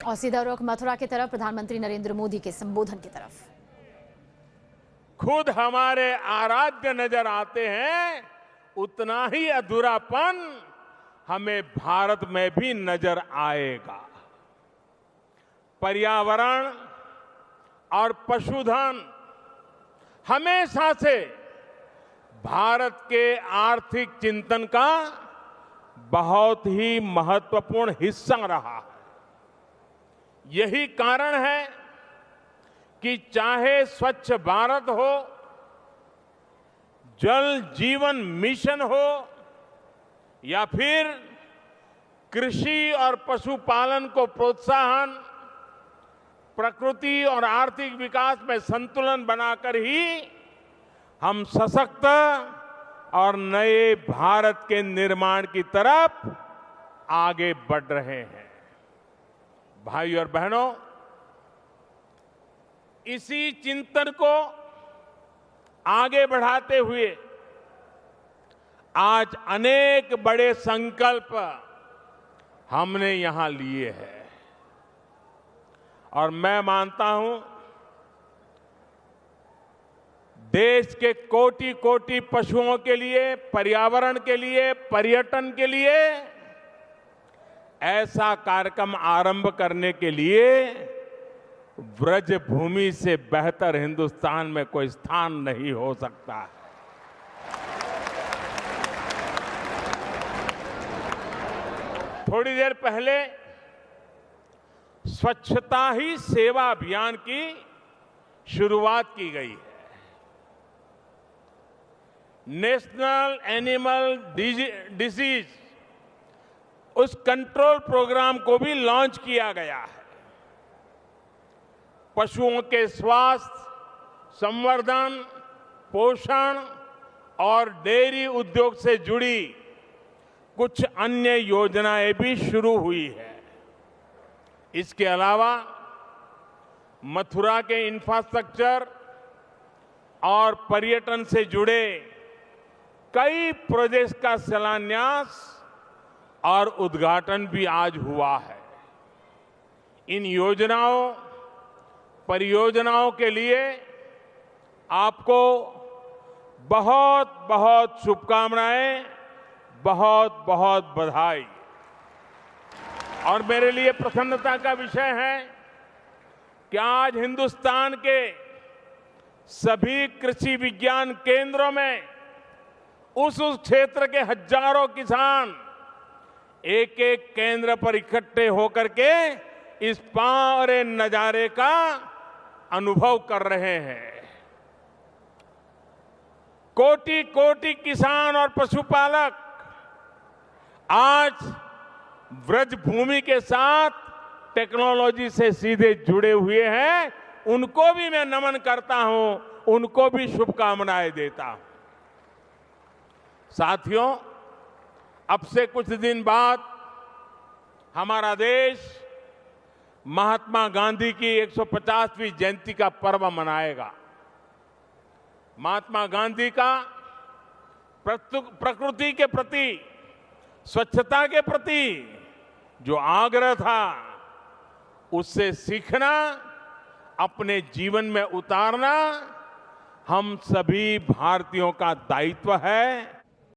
और सीधा रुख मथुरा की तरफ, प्रधानमंत्री नरेंद्र मोदी के संबोधन की तरफ। खुद हमारे आराध्य नजर आते हैं, उतना ही अधूरापन हमें भारत में भी नजर आएगा। पर्यावरण और पशुधन हमेशा से भारत के आर्थिक चिंतन का बहुत ही महत्वपूर्ण हिस्सा रहा है। यही कारण है कि चाहे स्वच्छ भारत हो, जल जीवन मिशन हो या फिर कृषि और पशुपालन को प्रोत्साहन, प्रकृति और आर्थिक विकास में संतुलन बनाकर ही हम सशक्त और नए भारत के निर्माण की तरफ आगे बढ़ रहे हैं। भाई और बहनों, इसी चिंतन को आगे बढ़ाते हुए आज अनेक बड़े संकल्प हमने यहां लिए हैं और मैं मानता हूं देश के कोटि कोटि पशुओं के लिए, पर्यावरण के लिए, पर्यटन के लिए ऐसा कार्यक्रम आरंभ करने के लिए व्रज भूमि से बेहतर हिंदुस्तान में कोई स्थान नहीं हो सकता। थोड़ी देर पहले स्वच्छता ही सेवा अभियान की शुरुआत की गई है। नेशनल एनिमल डिसीज उस कंट्रोल प्रोग्राम को भी लॉन्च किया गया है। पशुओं के स्वास्थ्य, संवर्धन, पोषण और डेयरी उद्योग से जुड़ी कुछ अन्य योजनाएं भी शुरू हुई है। इसके अलावा मथुरा के इंफ्रास्ट्रक्चर और पर्यटन से जुड़े कई प्रोजेक्ट्स का शिलान्यास और उद्घाटन भी आज हुआ है। इन योजनाओं, परियोजनाओं के लिए आपको बहुत बहुत शुभकामनाएं, बहुत बहुत बधाई। और मेरे लिए प्रसन्नता का विषय है कि आज हिंदुस्तान के सभी कृषि विज्ञान केंद्रों में उस क्षेत्र के हजारों किसान एक एक केंद्र पर इकट्ठे होकर के इस पावरे नजारे का अनुभव कर रहे हैं। कोटि कोटि किसान और पशुपालक आज व्रज भूमि के साथ टेक्नोलॉजी से सीधे जुड़े हुए हैं। उनको भी मैं नमन करता हूं, उनको भी शुभकामनाएं देता हूं। साथियों, अब से कुछ दिन बाद हमारा देश महात्मा गांधी की 150वीं जयंती का पर्व मनाएगा। महात्मा गांधी का प्रकृति के प्रति, स्वच्छता के प्रति जो आग्रह था, उससे सीखना, अपने जीवन में उतारना हम सभी भारतीयों का दायित्व है।